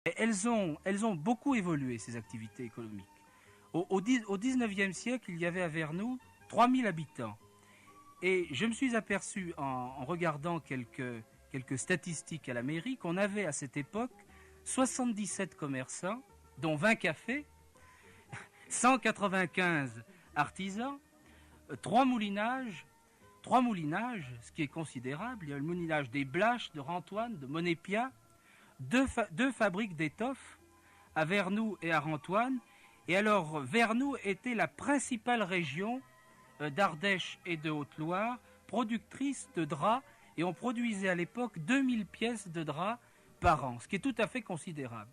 Elles ont beaucoup évolué, ces activités économiques. Au 19e siècle, il y avait à Vernoux 3000 habitants. Et je me suis aperçu en regardant quelques statistiques à la mairie qu'on avait à cette époque 77 commerçants, dont 20 cafés, 195 artisans, 3 moulinages, ce qui est considérable. Il y a le moulinage des Blaches, de Rantoine, de Monépia, deux fabriques d'étoffes à Vernoux et à Rantoine. Et alors, Vernoux était la principale région d'Ardèche et de Haute-Loire, productrice de draps, et on produisait à l'époque 2000 pièces de draps par an, ce qui est tout à fait considérable.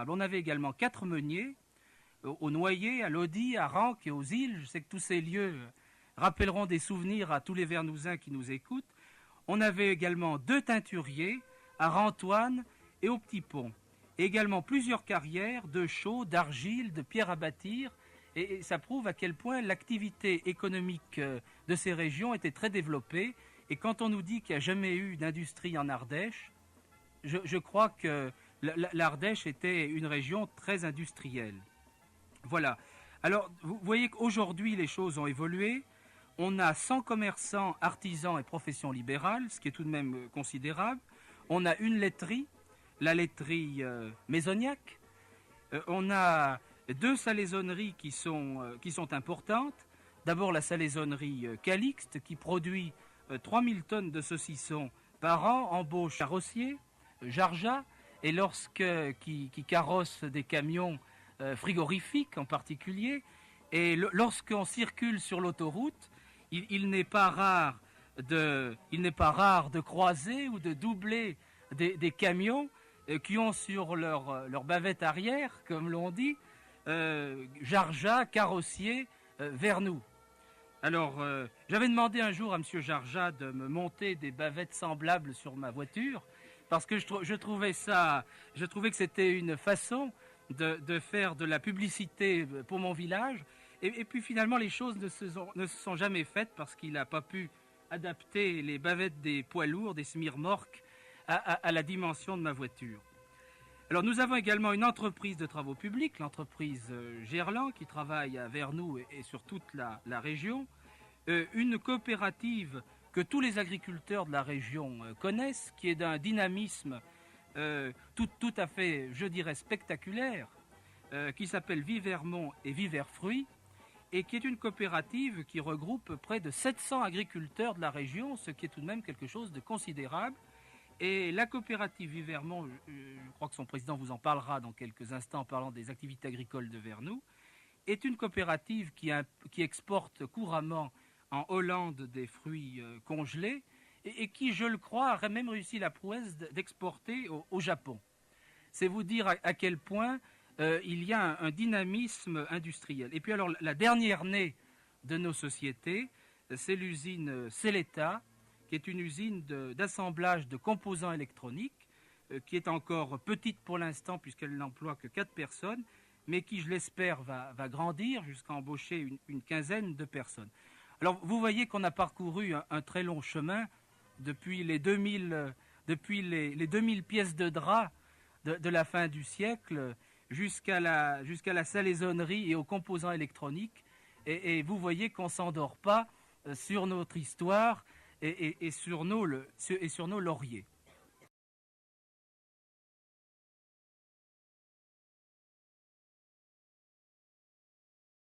On avait également 4 meuniers, au Noyer, à Lodi, à Ranc et aux îles. Je sais que tous ces lieux rappelleront des souvenirs à tous les Vernousains qui nous écoutent. On avait également 2 teinturiers, à Rantoine et au Petit Pont. Et également plusieurs carrières de chaux, d'argile, de pierres à bâtir. Et ça prouve à quel point l'activité économique de ces régions était très développée. Et quand on nous dit qu'il n'y a jamais eu d'industrie en Ardèche, je crois que l'Ardèche était une région très industrielle. Voilà. Alors, vous voyez qu'aujourd'hui, les choses ont évolué. On a 100 commerçants, artisans et professions libérales, ce qui est tout de même considérable. On a une laiterie, la laiterie Maisonniac. On a 2 salaisonneries qui sont importantes. D'abord la salaisonnerie Calixte qui produit 3000 tonnes de saucissons par an, embauche carrossier, Jarja, et qui carrosse des camions frigorifiques en particulier. Et lorsqu'on circule sur l'autoroute, il n'est pas rare de croiser ou de doubler des camions qui ont sur leur bavette arrière, comme l'on dit, Jarja, carrossier, Vernoux. Alors, j'avais demandé un jour à M. Jarja de me monter des bavettes semblables sur ma voiture, parce que je trouvais que c'était une façon de faire de la publicité pour mon village. Et puis finalement, les choses ne se sont jamais faites parce qu'il n'a pas pu adapter les bavettes des poids lourds, des semi-remorques, à la dimension de ma voiture. Alors nous avons également une entreprise de travaux publics, l'entreprise Gerland, qui travaille à Vernoux et sur toute la région. Une coopérative que tous les agriculteurs de la région connaissent, qui est d'un dynamisme tout à fait, je dirais, spectaculaire, qui s'appelle Vivermont et Viverfruits, et qui est une coopérative qui regroupe près de 700 agriculteurs de la région, ce qui est tout de même quelque chose de considérable. Et la coopérative Vivermont, je crois que son président vous en parlera dans quelques instants en parlant des activités agricoles de Vernoux, est une coopérative qui exporte couramment en Hollande des fruits congelés et qui, je le crois, a même réussi la prouesse d'exporter au Japon. C'est vous dire à quel point il y a un dynamisme industriel. Et puis alors, la dernière née de nos sociétés, c'est l'usine Celeta, qui est une usine d'assemblage de composants électroniques, qui est encore petite pour l'instant puisqu'elle n'emploie que 4 personnes, mais qui, je l'espère, va grandir jusqu'à embaucher une quinzaine de personnes. Alors vous voyez qu'on a parcouru un très long chemin depuis les 2000 pièces de drap de la fin du siècle jusqu'à la salaisonnerie et aux composants électroniques. Et vous voyez qu'on ne s'endort pas sur notre histoire et sur nos lauriers.